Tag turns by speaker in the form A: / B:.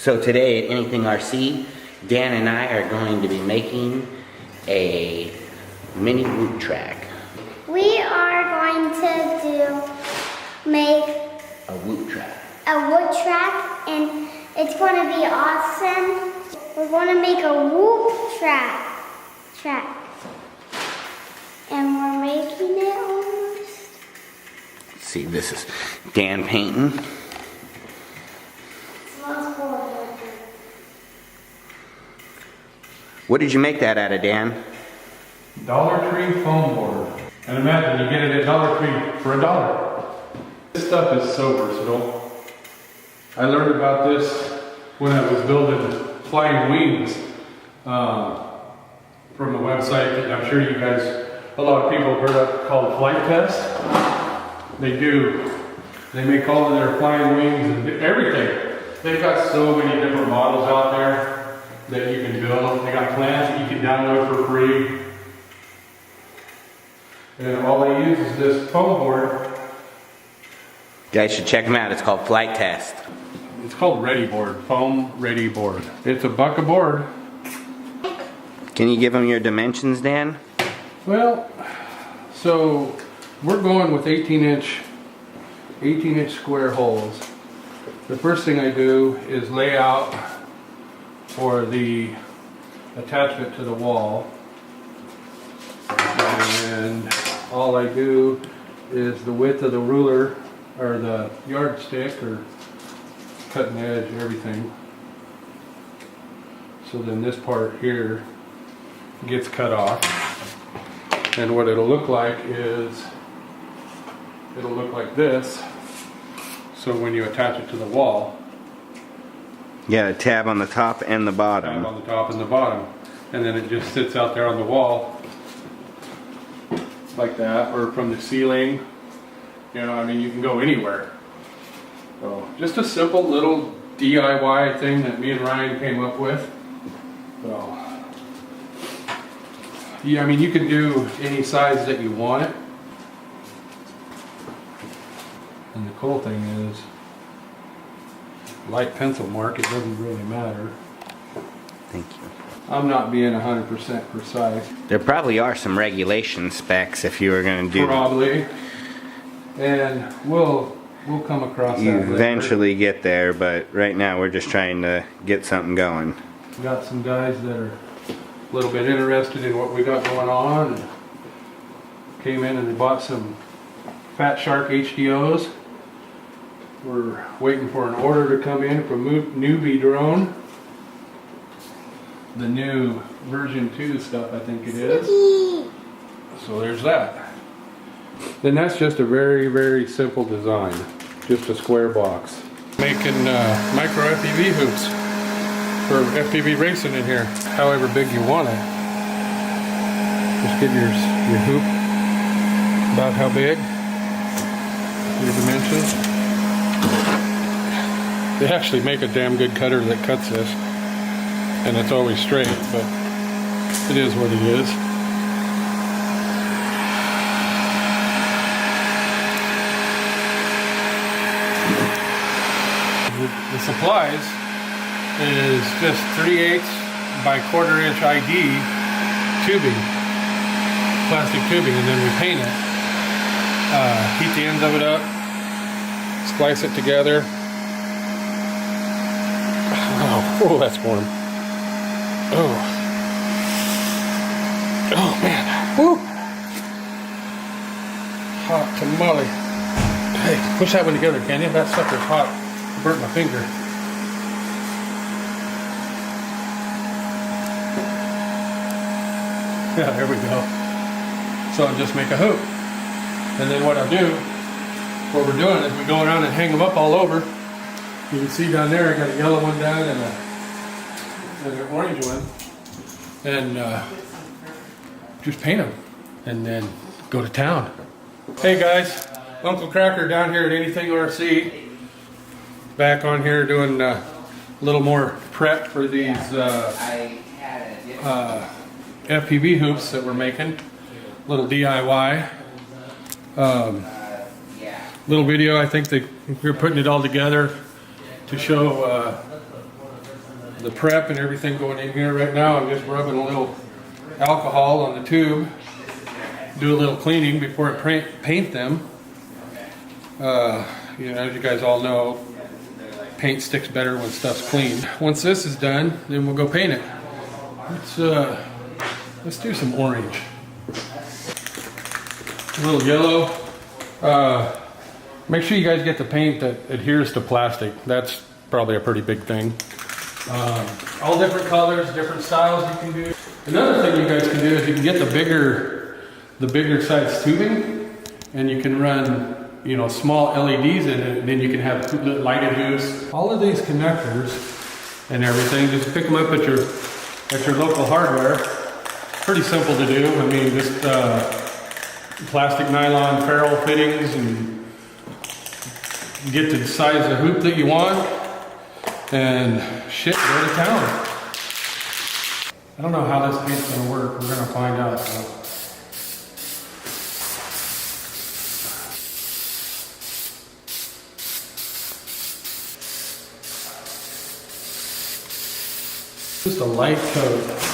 A: So today at Anything RC, Dan and I are going to be making a mini woot track.
B: We are going to make
A: A woot track.
B: a wood track, and it's going to be awesome. We're going to make a whoop track. And we're making it almost.
A: Let's see, this is Dan painting. What did you make that out of, Dan?
C: Dollar Tree foam board. And imagine you get it at Dollar Tree for $1. This stuff is so versatile. I learned about this when I was building flying wings from a website that I'm sure you guys, a lot of people have heard of, called Flight Test. They make all of their flying wings and everything. They've got so many different models out there that you can build. They got plans that you can download for free. And all they use is this foam board.
A: You guys should check them out. It's called Flight Test.
C: It's called Ready Board, Foam Ready Board. It's $1 a board.
A: Can you give them your dimensions, Dan?
C: Well, so we're going with 18-inch square holes. The first thing I do is lay out for the attachment to the wall. And all I do is the width of the ruler or the yardstick or cutting edge, everything. So then this part here gets cut off. And what it'll look like is, it'll look like this. So when you attach it to the wall,
A: you got a tab on the top and the bottom.
C: tab on the top and the bottom. And then it just sits out there on the wall like that, or from the ceiling. You know, I mean, you can go anywhere. So just a simple little DIY thing that me and Ryan came up with. So yeah, I mean, you can do any size that you want it. And the cool thing is, light pencil mark, it doesn't really matter.
A: Thank you.
C: I'm not being 100% precise.
A: There probably are some regulation specs if you were going to do.
C: Probably. And we'll come across that
A: You
C: later.
A: eventually get there, but right now we're just trying to get something going.
C: We got some guys that are a little bit interested in what we got going on. And came in and they bought some Fat Shark HDOs. We're waiting for an order to come in from Newbie Drone. The new version 2 stuff, I think it is. So there's that. Then that's just a very, very simple design. Just a square box. Making micro FPV hoops for FPV racing in here, however big you want it. Just get your hoop about how big, your dimensions. They actually make a damn good cutter that cuts this, and it's always straight, but it is what it is. The supplies is just 3/8 by 1/4 inch ID tubing, plastic tubing, and then we paint it. Heat the ends of it up, splice it together. Oh, that's warm. Oh man, woo! Hot tamale. Hey, push that one together, can you? That sucker's hot. I burnt my finger. Yeah, there we go. So I'll just make a hoop. And then what I'll do, what we're doing is we go around and hang them up all over. You can see down there I got a yellow one down and an orange one. And just paint them. And then go to town. Hey guys, Uncle Cracker down here at Anything RC. Back on here doing a little more prep for these FPV hoops that we're making. Little DIY. Little video, I think that we're putting it all together to show the prep and everything going in here. Right now I'm just rubbing a little alcohol on the tube, do a little cleaning before I paint them. You know, as you guys all know, paint sticks better when stuff's clean. Once this is done, then we'll go paint it. Let's do some orange. A little yellow. Make sure you guys get the paint that adheres to plastic. That's probably a pretty big thing. All different colors, different styles you can do. Another thing you guys can do is you can get the bigger size tubing, and you can run, you know, small LEDs in it, and then you can have lighted hoops. All of these connectors and everything, just pick them up at your local hardware. Pretty simple to do. I mean, just plastic nylon ferrule fittings, and get the size of hoop that you want, and shit, go to town. I don't know how this paint's gonna work. We're gonna find out. So. Just a light coat.